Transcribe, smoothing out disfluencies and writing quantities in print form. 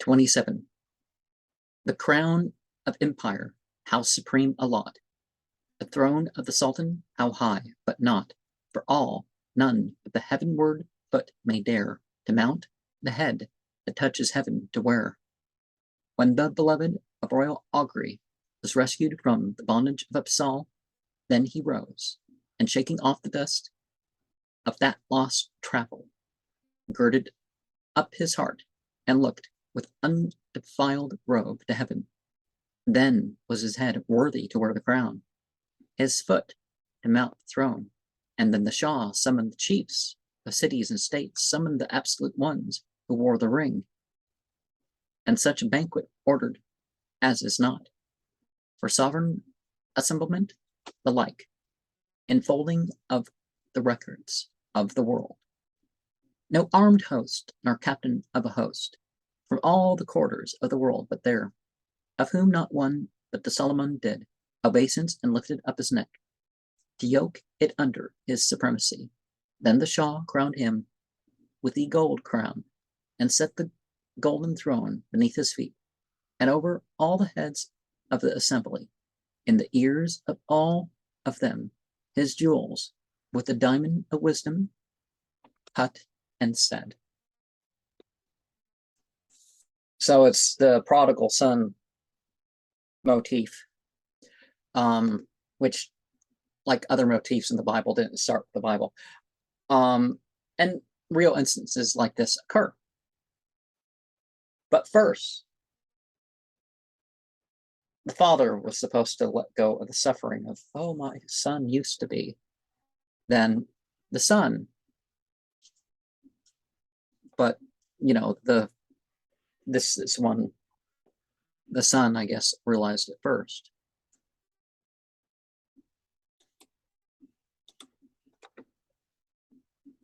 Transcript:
27. The crown of empire, how supreme a lot! The throne of the Sultan, how high, but not for all, none but the heavenward foot may dare to mount the head that touches heaven to wear. When the beloved of royal augury was rescued from the bondage of Absal, then he rose, and shaking off the dust of that lost travel, girded up his heart, and looked with undefiled robe to heaven. Then was his head worthy to wear the crown, his foot to mount the throne, and then the Shah summoned the chiefs of cities and states, summoned the absolute ones who wore the ring, and such a banquet ordered as is not, for sovereign assemblement the like, enfolding of the records of the world. No armed host, nor captain of a host, from all the quarters of the world but there, of whom not one but the Salaman did obeisance and lifted up his neck, to yoke it under his supremacy. Then the Shah crowned him with the gold crown, and set the golden throne beneath his feet, and over all the heads of the assembly, in the ears of all of them, his jewels, with the diamond of wisdom, cut and said. So it's the prodigal son motif, which, like other motifs in the Bible, didn't start with the Bible. And real instances like this occur. But first, the father was supposed to let go of the suffering of, oh, my son used to be. Then the son, but, you know, this is one, the son, I guess, realized it first.